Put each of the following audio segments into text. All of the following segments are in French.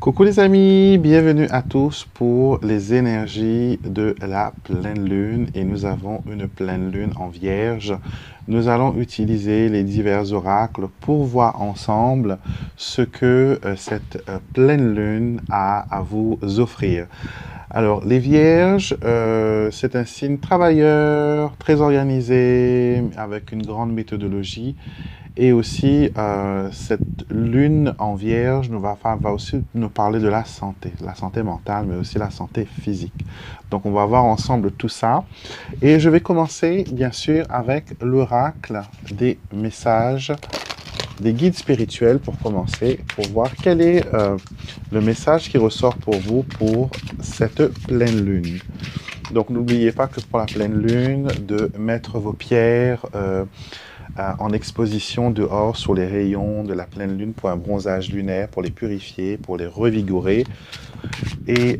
Coucou les amis, bienvenue à tous pour les énergies de la pleine lune et nous avons une pleine lune en vierge. Nous allons utiliser les divers oracles pour voir ensemble ce que cette pleine lune a à vous offrir. Alors les vierges, c'est un signe travailleur, très organisé, avec une grande méthodologie. Et aussi, cette lune en vierge va aussi nous parler de la santé mentale, mais aussi la santé physique. Donc, on va voir ensemble tout ça. Et je vais commencer, bien sûr, avec l'oracle des messages, des guides spirituels pour commencer, pour voir quel est le message qui ressort pour vous pour cette pleine lune. Donc, n'oubliez pas que pour la pleine lune, de mettre vos pierres en exposition dehors sur les rayons de la pleine lune pour un bronzage lunaire, pour les purifier, pour les revigorer. Et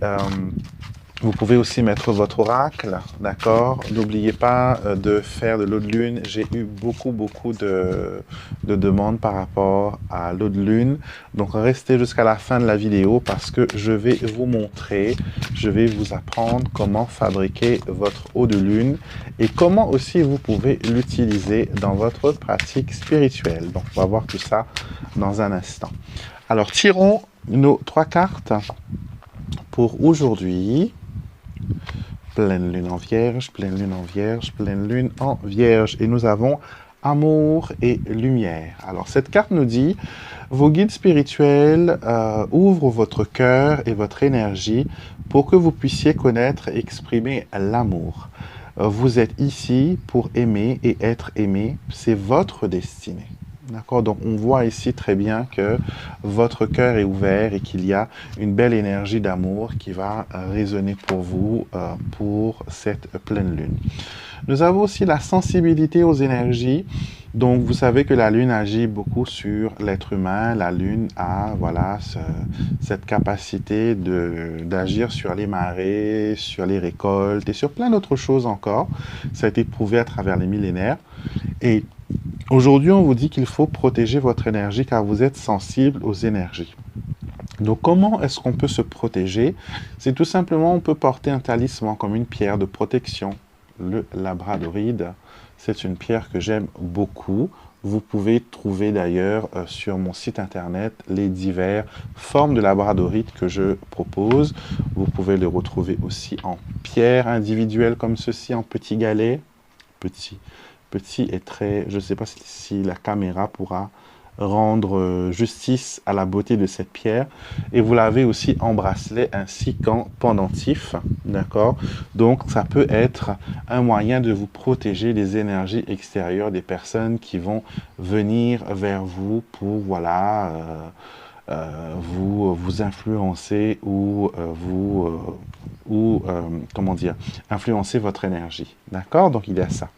vous pouvez aussi mettre votre oracle, d'accord? N'oubliez pas de faire de l'eau de lune. J'ai eu beaucoup de demandes par rapport à l'eau de lune. Donc, restez jusqu'à la fin de la vidéo parce que je vais vous montrer, je vais vous apprendre comment fabriquer votre eau de lune et comment aussi vous pouvez l'utiliser dans votre pratique spirituelle. Donc, on va voir tout ça dans un instant. Alors, tirons nos 3 cartes pour aujourd'hui. Pleine lune en vierge, pleine lune en vierge, pleine lune en vierge. Et nous avons amour et lumière. Alors, cette carte nous dit, vos guides spirituels ouvrent votre cœur et votre énergie pour que vous puissiez connaître et exprimer l'amour. Vous êtes ici pour aimer et être aimé. C'est votre destinée. D'accord? Donc, on voit ici très bien que votre cœur est ouvert et qu'il y a une belle énergie d'amour qui va résonner pour vous pour cette pleine lune. Nous avons aussi la sensibilité aux énergies. Donc, vous savez que la lune agit beaucoup sur l'être humain. La lune a, voilà, cette capacité d'agir sur les marées, sur les récoltes et sur plein d'autres choses encore. Ça a été prouvé à travers les millénaires. Et aujourd'hui, on vous dit qu'il faut protéger votre énergie car vous êtes sensible aux énergies. Donc, comment est-ce qu'on peut se protéger? C'est tout simplement, on peut porter un talisman comme une pierre de protection, le labradorite. C'est une pierre que j'aime beaucoup. Vous pouvez trouver d'ailleurs sur mon site internet les diverses formes de labradorite que je propose. Vous pouvez les retrouver aussi en pierre individuelle comme ceci, en petits galets. Petit et très... Je ne sais pas si la caméra pourra rendre justice à la beauté de cette pierre. Et vous l'avez aussi en bracelet ainsi qu'en pendentif, d'accord? Donc, ça peut être un moyen de vous protéger des énergies extérieures des personnes qui vont venir vers vous pour, voilà, vous influencer ou comment dire, influencer votre énergie, d'accord? Donc, il y a ça.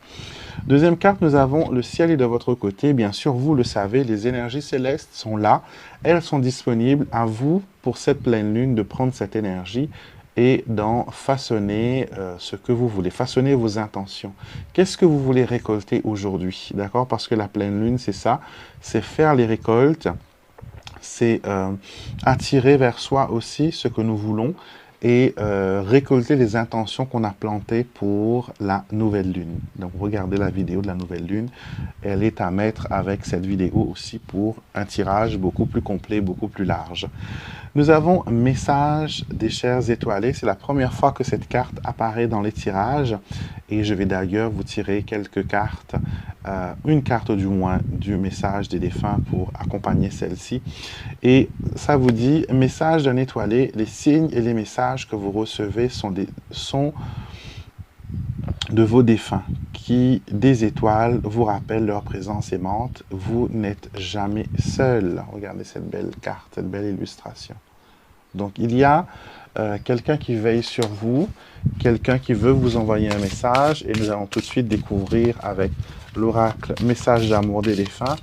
Deuxième carte, nous avons le ciel est de votre côté. Bien sûr, vous le savez, les énergies célestes sont là. Elles sont disponibles à vous pour cette pleine lune de prendre cette énergie et d'en façonner ce que vous voulez, façonner vos intentions. Qu'est-ce que vous voulez récolter aujourd'hui, d'accord? Parce que la pleine lune, c'est ça, c'est faire les récoltes, c'est attirer vers soi aussi ce que nous voulons et récolter les intentions qu'on a plantées pour la nouvelle lune. Donc, regardez la vidéo de la nouvelle lune. Elle est à mettre avec cette vidéo aussi pour un tirage beaucoup plus complet, beaucoup plus large. Nous avons Message des chers étoilés. C'est la première fois que cette carte apparaît dans les tirages. Et je vais d'ailleurs vous tirer quelques cartes, une carte du moins du message des défunts pour accompagner celle-ci. Et ça vous dit, message d'un étoilé, les signes et les messages que vous recevez sont de vos défunts qui, des étoiles, vous rappellent leur présence aimante. Vous n'êtes jamais seul. Regardez cette belle carte, cette belle illustration. Donc, il y a quelqu'un qui veille sur vous, quelqu'un qui veut vous envoyer un message et nous allons tout de suite découvrir avec l'oracle message d'amour des défunts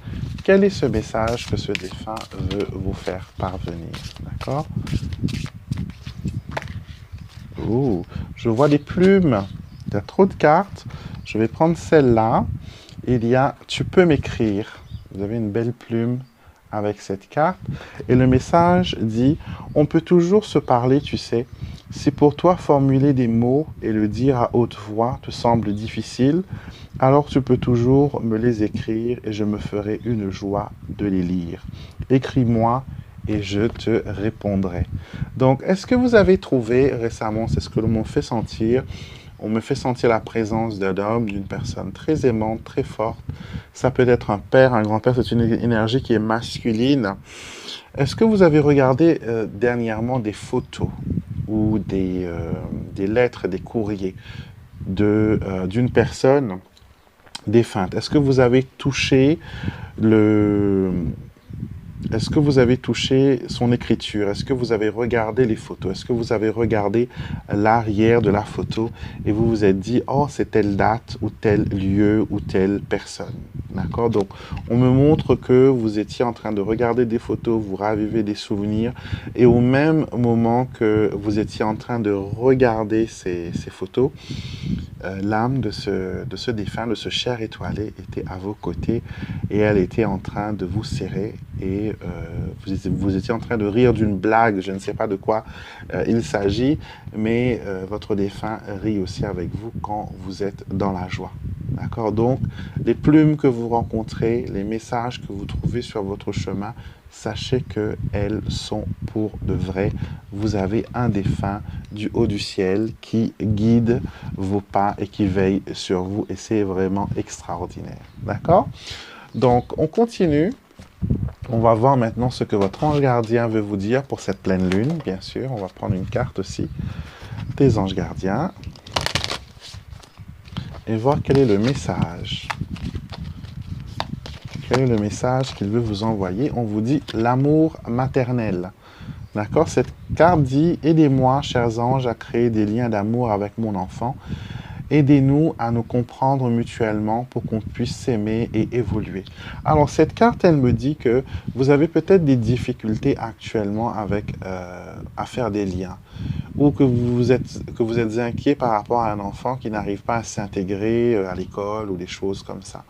quel est ce message que ce défunt veut vous faire parvenir. D'accord? Je vois des plumes. Il y a trop de cartes. Je vais prendre celle-là il y a « Tu peux m'écrire ». Vous avez une belle plume avec cette carte. Et le message dit « On peut toujours se parler, tu sais. Si pour toi formuler des mots et le dire à haute voix te semble difficile, alors tu peux toujours me les écrire et je me ferai une joie de les lire. Écris-moi et je te répondrai. » Donc, est-ce que vous avez trouvé récemment, c'est ce que l'on me fait sentir, on me fait sentir la présence d'un homme, d'une personne très aimante, très forte. Ça peut être un père, un grand-père, c'est une énergie qui est masculine. Est-ce que vous avez regardé dernièrement des photos ou des lettres, des courriers d'une personne défunte? Est-ce que vous avez touché Est-ce que vous avez touché son écriture? Est-ce que vous avez regardé les photos? Est-ce que vous avez regardé l'arrière de la photo et vous vous êtes dit, oh, c'est telle date ou tel lieu ou telle personne? D'accord? Donc, on me montre que vous étiez en train de regarder des photos, vous ravivez des souvenirs et au même moment que vous étiez en train de regarder ces photos, l'âme de ce défunt, de ce cher étoilé était à vos côtés et elle était en train de vous serrer et vous étiez en train de rire d'une blague, je ne sais pas de quoi il s'agit, mais votre défunt rit aussi avec vous quand vous êtes dans la joie. D'accord? Donc, les plumes que vous rencontrez, les messages que vous trouvez sur votre chemin, sachez qu'elles sont pour de vrai. Vous avez un défunt du haut du ciel qui guide vos pas et qui veille sur vous. Et c'est vraiment extraordinaire. D'accord? Donc, on continue. On va voir maintenant ce que votre ange gardien veut vous dire pour cette pleine lune, bien sûr. On va prendre une carte aussi des anges gardiens et voir quel est le message. Quel est le message qu'il veut vous envoyer? On vous dit l'amour maternel. D'accord? Cette carte dit « Aidez-moi, chers anges, à créer des liens d'amour avec mon enfant. Aidez-nous à nous comprendre mutuellement pour qu'on puisse s'aimer et évoluer. » Alors, cette carte, elle me dit que vous avez peut-être des difficultés actuellement à faire des liens. Ou que vous êtes inquiet par rapport à un enfant qui n'arrive pas à s'intégrer à l'école ou des choses comme ça.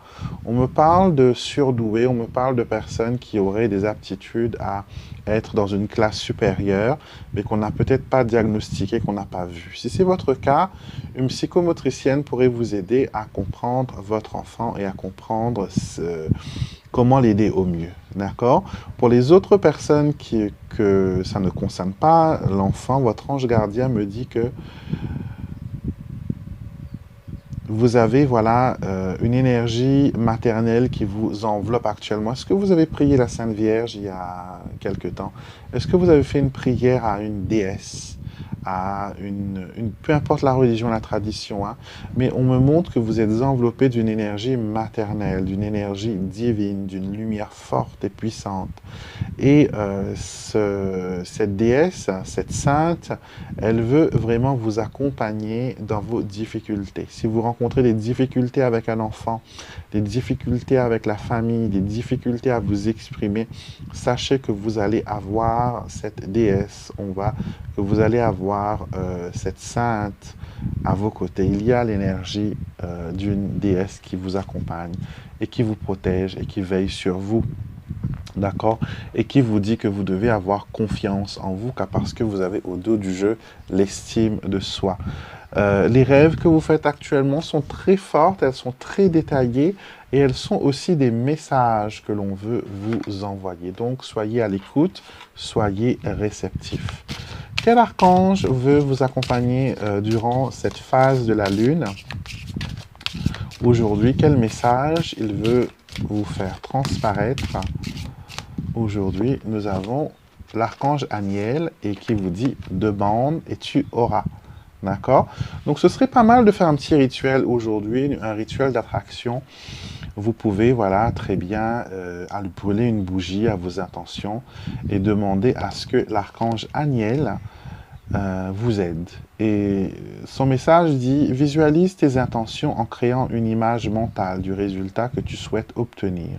On me parle de surdoués, on me parle de personnes qui auraient des aptitudes à être dans une classe supérieure, mais qu'on n'a peut-être pas diagnostiqué, qu'on n'a pas vu. Si c'est votre cas, une psychomotricienne pourrait vous aider à comprendre votre enfant et à comprendre comment l'aider au mieux. D'accord? Pour les autres personnes que ça ne concerne pas l'enfant, votre ange gardien me dit que vous avez voilà, une énergie maternelle qui vous enveloppe actuellement. Est-ce que vous avez prié la Sainte Vierge il y a quelque temps? Est-ce que vous avez fait une prière à une déesse? À peu importe la religion, la tradition, hein, mais on me montre que vous êtes enveloppé d'une énergie maternelle, d'une énergie divine, d'une lumière forte et puissante. Et cette déesse, cette sainte, elle veut vraiment vous accompagner dans vos difficultés. Si vous rencontrez des difficultés avec un enfant, des difficultés avec la famille, des difficultés à vous exprimer, sachez que vous allez avoir cette déesse, que vous allez avoir cette sainte à vos côtés. Il y a l'énergie d'une déesse qui vous accompagne et qui vous protège et qui veille sur vous. D'accord? Et qui vous dit que vous devez avoir confiance en vous, car parce que vous avez au dos du jeu l'estime de soi. Les rêves que vous faites actuellement sont très fortes, elles sont très détaillées et elles sont aussi des messages que l'on veut vous envoyer. Donc, soyez à l'écoute, soyez réceptifs. Quel archange veut vous accompagner durant cette phase de la lune? Aujourd'hui, quel message il veut vous faire transparaître? Aujourd'hui, nous avons l'archange Aniel et qui vous dit « Demande et tu auras ». D'accord? Donc, ce serait pas mal de faire un petit rituel aujourd'hui, un rituel d'attraction. Vous pouvez, voilà, très bien, brûler une bougie à vos intentions et demander à ce que l'archange Aniel vous aide. Et son message dit: visualise tes intentions en créant une image mentale du résultat que tu souhaites obtenir.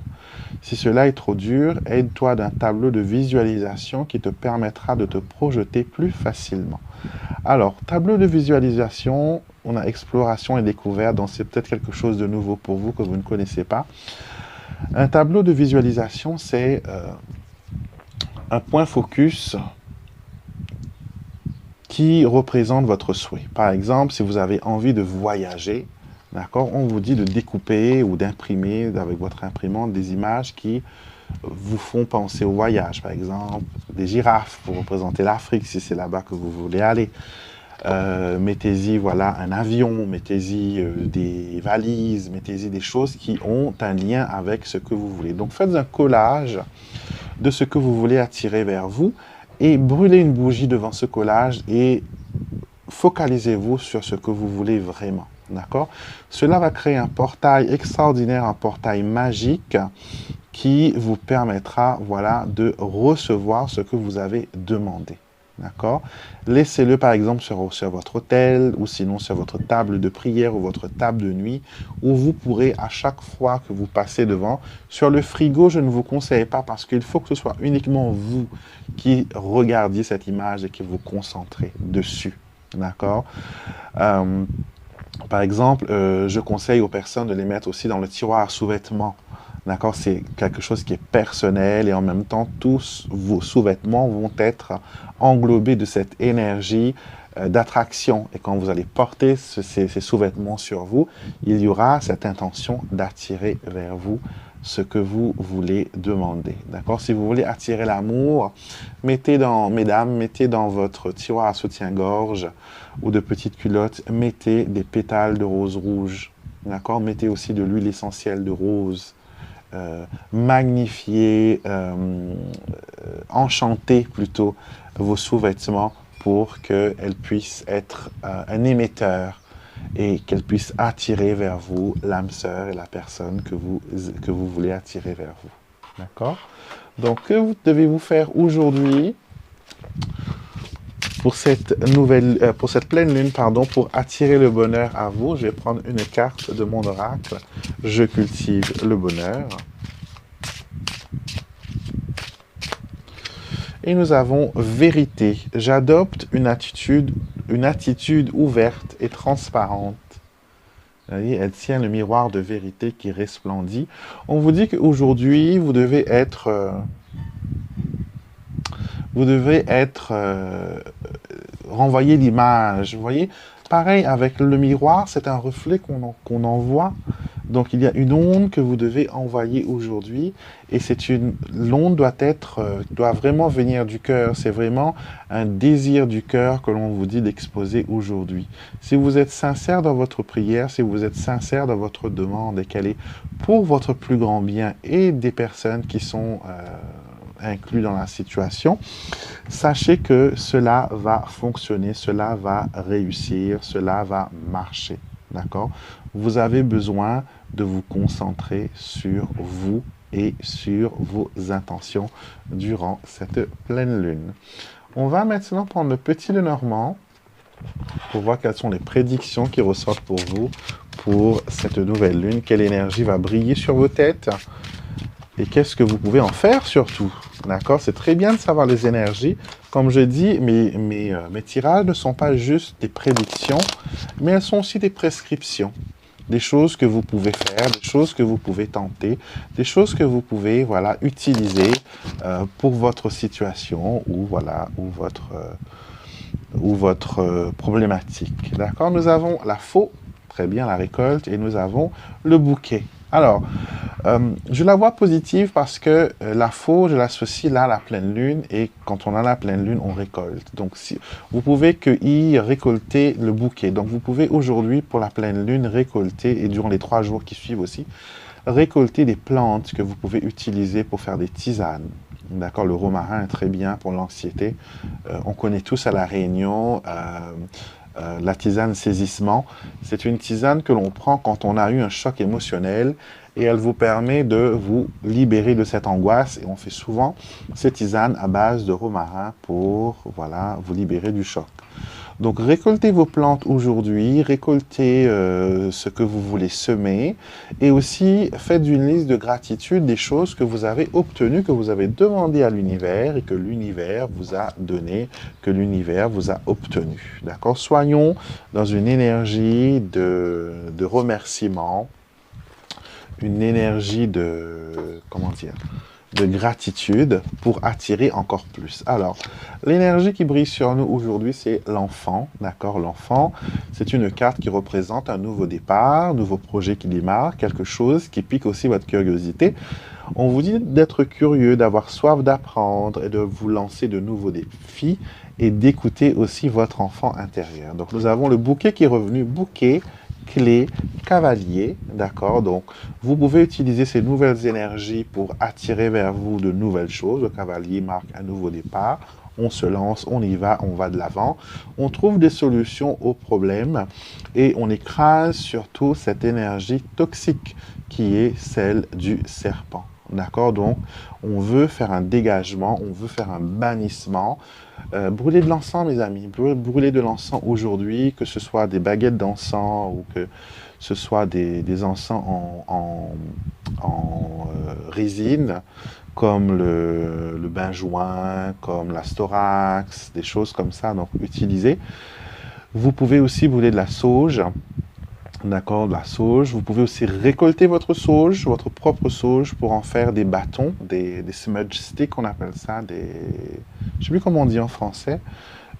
Si cela est trop dur, aide-toi d'un tableau de visualisation qui te permettra de te projeter plus facilement. Alors, tableau de visualisation, on a exploration et découverte, donc c'est peut-être quelque chose de nouveau pour vous que vous ne connaissez pas. Un tableau de visualisation, c'est un point focus qui représente votre souhait. Par exemple, si vous avez envie de voyager, d'accord, on vous dit de découper ou d'imprimer avec votre imprimante des images qui vous font penser au voyage. Par exemple, des girafes pour représenter l'Afrique si c'est là-bas que vous voulez aller. Mettez-y voilà, un avion, mettez-y des valises, mettez-y des choses qui ont un lien avec ce que vous voulez. Donc faites un collage de ce que vous voulez attirer vers vous et brûlez une bougie devant ce collage et focalisez-vous sur ce que vous voulez vraiment. D'accord? Cela va créer un portail extraordinaire, un portail magique qui vous permettra voilà, de recevoir ce que vous avez demandé. D'accord? Laissez-le par exemple sur votre hôtel ou sinon sur votre table de prière ou votre table de nuit où vous pourrez à chaque fois que vous passez devant. Sur le frigo, je ne vous conseille pas parce qu'il faut que ce soit uniquement vous qui regardiez cette image et qui vous concentrez dessus. D'accord? Par exemple, je conseille aux personnes de les mettre aussi dans le tiroir à sous-vêtements. D'accord? C'est quelque chose qui est personnel et en même temps, tous vos sous-vêtements vont être englobés de cette énergie d'attraction. Et quand vous allez porter ces sous-vêtements sur vous, il y aura cette intention d'attirer vers vous ce que vous voulez demander. D'accord? Si vous voulez attirer l'amour, mesdames, mettez dans votre tiroir à soutien-gorge ou de petites culottes, mettez des pétales de rose rouge. D'accord? Mettez aussi de l'huile essentielle de rose. Magnifier, enchanter plutôt vos sous-vêtements pour qu'elles puissent être un émetteur et qu'elles puissent attirer vers vous l'âme sœur et la personne que vous voulez attirer vers vous. D'accord? Donc, que devez-vous faire aujourd'hui pour cette pleine lune, pardon, pour attirer le bonheur à vous? Je vais prendre une carte de mon oracle. Je cultive le bonheur. Et nous avons vérité. J'adopte une attitude ouverte et transparente. Elle tient le miroir de vérité qui resplendit. On vous dit qu'aujourd'hui, vous devez renvoyer l'image. Vous voyez, pareil avec le miroir, c'est un reflet qu'on envoie. Donc il y a une onde que vous devez envoyer aujourd'hui et l'onde doit vraiment venir du cœur. C'est vraiment un désir du cœur que l'on vous dit d'exposer aujourd'hui. Si vous êtes sincère dans votre prière, si vous êtes sincère dans votre demande et qu'elle est pour votre plus grand bien et des personnes qui sont inclus dans la situation, sachez que cela va fonctionner, cela va réussir, cela va marcher. D'accord? Vous avez besoin de vous concentrer sur vous et sur vos intentions durant cette pleine lune. On va maintenant prendre le petit Lenormand pour voir quelles sont les prédictions qui ressortent pour vous pour cette nouvelle lune. Quelle énergie va briller sur vos têtes et qu'est-ce que vous pouvez en faire surtout. D'accord? C'est très bien de savoir les énergies. Comme je dis, mes tirages ne sont pas juste des prédictions, mais elles sont aussi des prescriptions. Des choses que vous pouvez faire, des choses que vous pouvez tenter, des choses que vous pouvez utiliser pour votre situation ou votre problématique. D'accord? Nous avons la faux, très bien, la récolte, et nous avons le bouquet. Alors, je la vois positive parce que la faux, je l'associe là à la pleine lune et quand on a la pleine lune, on récolte. Donc, vous pouvez cueillir, récolter le bouquet. Donc, vous pouvez aujourd'hui, pour la pleine lune, récolter, et durant les 3 jours qui suivent aussi, récolter des plantes que vous pouvez utiliser pour faire des tisanes. D'accord, le romarin est très bien pour l'anxiété. On connaît tous à La Réunion la tisane saisissement. C'est une tisane que l'on prend quand on a eu un choc émotionnel et elle vous permet de vous libérer de cette angoisse. Et on fait souvent ces tisanes à base de romarin pour, voilà, vous libérer du choc. Donc, récoltez vos plantes aujourd'hui, récoltez ce que vous voulez semer et aussi faites une liste de gratitude des choses que vous avez obtenues, que vous avez demandé à l'univers et que l'univers vous a donné, que l'univers vous a obtenu. D'accord? Soyons dans une énergie de remerciement, une énergie de, comment dire, de gratitude pour attirer encore plus. Alors, l'énergie qui brille sur nous aujourd'hui, c'est l'enfant, d'accord? L'enfant, c'est une carte qui représente un nouveau départ, un nouveau projet qui démarre, quelque chose qui pique aussi votre curiosité. On vous dit d'être curieux, d'avoir soif d'apprendre et de vous lancer de nouveaux défis et d'écouter aussi votre enfant intérieur. Donc, nous avons le bouquet qui est revenu, bouquet, clé, cavalier, d'accord? Donc, vous pouvez utiliser ces nouvelles énergies pour attirer vers vous de nouvelles choses. Le cavalier marque un nouveau départ. On se lance, on y va, on va de l'avant. On trouve des solutions aux problèmes et on écrase surtout cette énergie toxique qui est celle du serpent. D'accord? Donc, on veut faire un dégagement, on veut faire un bannissement. Brûler de l'encens, mes amis. Brûler de l'encens aujourd'hui, que ce soit des baguettes d'encens ou que ce soit des encens en résine, comme le benjoin, comme la storax, des choses comme ça, donc utilisez. Vous pouvez aussi brûler de la sauge. D'accord, de la sauge. Vous pouvez aussi récolter votre sauge, votre propre sauge, pour en faire des bâtons, des smudge sticks, on appelle ça, je ne sais plus comment on dit en français.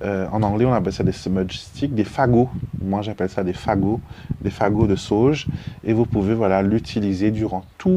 En anglais, on appelle ça des smudge sticks, des fagots. Moi, j'appelle ça des fagots de sauge. Et vous pouvez, voilà, l'utiliser durant tout,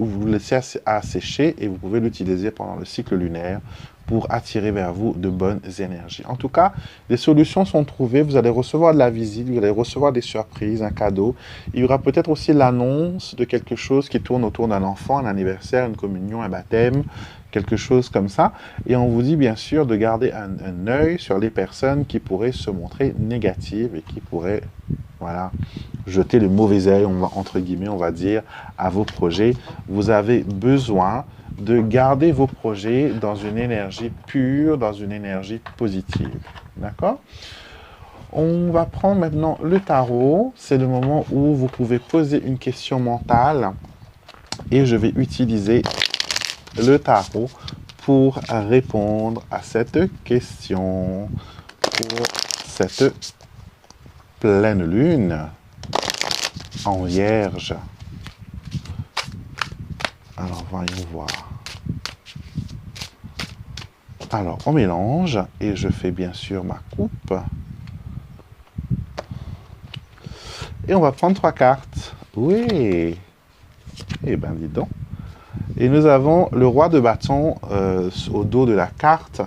vous le laissez assécher et vous pouvez l'utiliser pendant le cycle lunaire pour attirer vers vous de bonnes énergies. En tout cas, les solutions sont trouvées. Vous allez recevoir de la visite, vous allez recevoir des surprises, un cadeau. Il y aura peut-être aussi l'annonce de quelque chose qui tourne autour d'un enfant, un anniversaire, une communion, un baptême, quelque chose comme ça. Et on vous dit bien sûr de garder un œil sur les personnes qui pourraient se montrer négatives et qui pourraient, voilà, jeter le mauvais œil, entre guillemets, on va dire, à vos projets. Vous avez besoin de garder vos projets dans une énergie pure, dans une énergie positive. D'accord? On va prendre maintenant le tarot. C'est le moment où vous pouvez poser une question mentale et je vais utiliser le tarot pour répondre à cette question, pour cette pleine lune en Vierge. Alors, voyons voir. Alors, on mélange et je fais bien sûr ma coupe. Et on va prendre 3 cartes. Oui. Eh bien, dis donc. Et nous avons le roi de bâton au dos de la carte.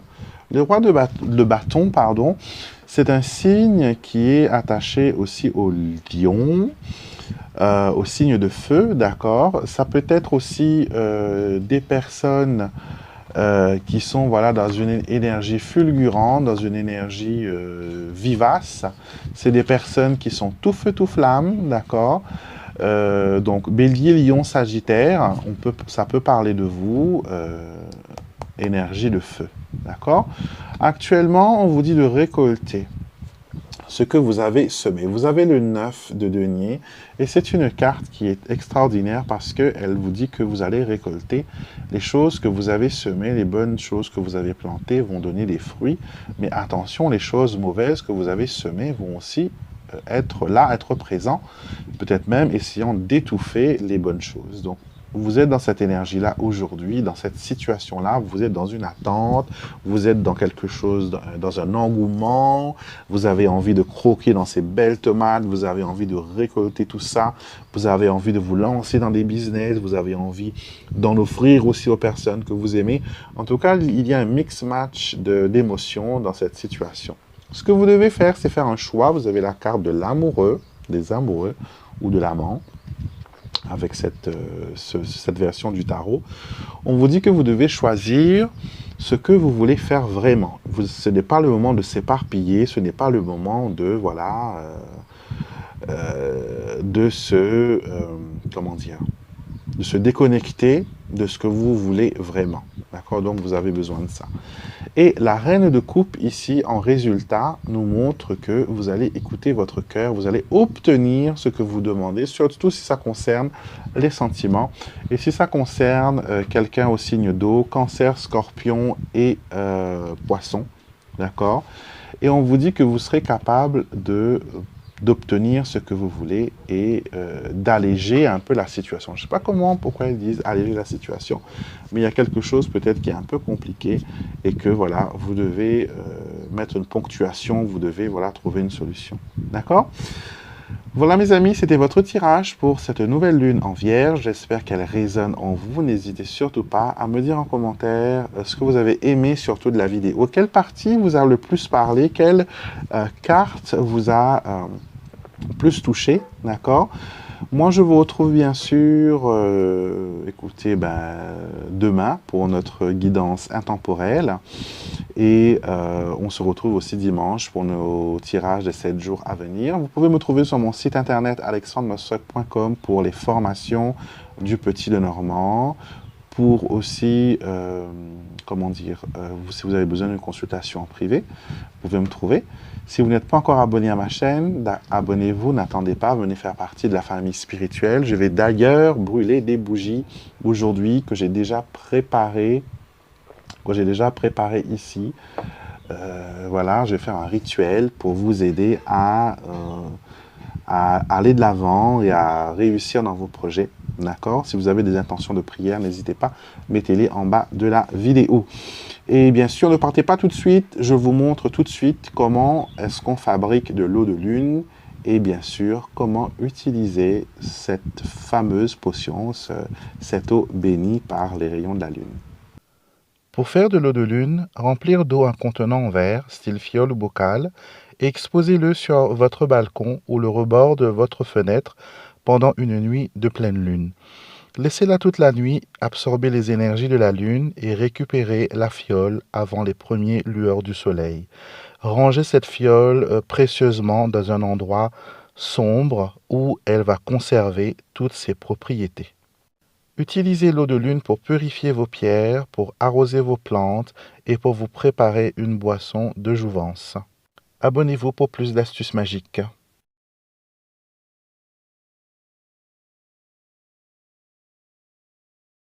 Le roi de bâton, pardon, c'est un signe qui est attaché aussi au lion, au signe de feu, d'accord. Ça peut être aussi des personnes qui sont, voilà, dans une énergie fulgurante, dans une énergie vivace. C'est des personnes qui sont tout feu, tout flamme, d'accord. Donc, Bélier, Lion, Sagittaire, ça peut parler de vous, énergie de feu, d'accord? Actuellement, on vous dit de récolter ce que vous avez semé. Vous avez le 9 de denier et c'est une carte qui est extraordinaire parce qu'elle vous dit que vous allez récolter les choses que vous avez semées, les bonnes choses que vous avez plantées vont donner des fruits, mais attention, les choses mauvaises que vous avez semées vont aussi être là, être présents, peut-être même essayant d'étouffer les bonnes choses. Donc, vous êtes dans cette énergie-là aujourd'hui, dans cette situation-là, vous êtes dans une attente, vous êtes dans quelque chose, dans un engouement, vous avez envie de croquer dans ces belles tomates, vous avez envie de récolter tout ça, vous avez envie de vous lancer dans des business, vous avez envie d'en offrir aussi aux personnes que vous aimez. En tout cas, il y a un mix-match d'émotions dans cette situation. Ce que vous devez faire, c'est faire un choix. Vous avez la carte de l'amoureux, des amoureux ou de l'amant, avec cette version du tarot. On vous dit que vous devez choisir ce que vous voulez faire vraiment. Ce n'est pas le moment de s'éparpiller, ce n'est pas le moment de, voilà, comment dire, de se déconnecter de ce que vous voulez vraiment. D'accord? Donc, vous avez besoin de ça. Et la reine de coupe ici, en résultat, nous montre que vous allez écouter votre cœur, vous allez obtenir ce que vous demandez, surtout si ça concerne les sentiments. Et si ça concerne quelqu'un au signe d'eau, cancer, scorpion et poisson, d'accord? Et on vous dit que vous serez capable d'obtenir ce que vous voulez et d'alléger un peu la situation. Je ne sais pas pourquoi ils disent alléger la situation, mais il y a quelque chose peut-être qui est un peu compliqué et que voilà, vous devez mettre une ponctuation, vous devez voilà, trouver une solution. D'accord? Voilà mes amis, c'était votre tirage pour cette nouvelle lune en Vierge. J'espère qu'elle résonne en vous. N'hésitez surtout pas à me dire en commentaire ce que vous avez aimé surtout de la vidéo. Quelle partie vous a le plus parlé? Quelle carte vous a plus touché? D'accord? Moi, je vous retrouve bien sûr, écoutez, demain pour notre guidance intemporelle. Et on se retrouve aussi dimanche pour nos tirages des 7 jours à venir. Vous pouvez me trouver sur mon site internet alexandremassoc.com pour les formations du Petit Lenormand, pour aussi, si vous avez besoin d'une consultation en privé, vous pouvez me trouver. Si vous n'êtes pas encore abonné à ma chaîne, abonnez-vous, n'attendez pas, venez faire partie de la famille spirituelle. Je vais d'ailleurs brûler des bougies aujourd'hui que j'ai déjà préparées ici. Voilà, je vais faire un rituel pour vous aider à aller de l'avant et à réussir dans vos projets. D'accord? Si vous avez des intentions de prière, n'hésitez pas, mettez-les en bas de la vidéo. Et bien sûr, ne partez pas tout de suite. Je vous montre tout de suite comment est-ce qu'on fabrique de l'eau de lune et bien sûr, comment utiliser cette fameuse potion, cette eau bénie par les rayons de la lune. Pour faire de l'eau de lune, remplir d'eau un contenant en verre, style fiole ou bocal, et exposez-le sur votre balcon ou le rebord de votre fenêtre pendant une nuit de pleine lune. Laissez-la toute la nuit absorber les énergies de la lune et récupérer la fiole avant les premières lueurs du soleil. Rangez cette fiole précieusement dans un endroit sombre où elle va conserver toutes ses propriétés. Utilisez l'eau de lune pour purifier vos pierres, pour arroser vos plantes et pour vous préparer une boisson de jouvence. Abonnez-vous pour plus d'astuces magiques.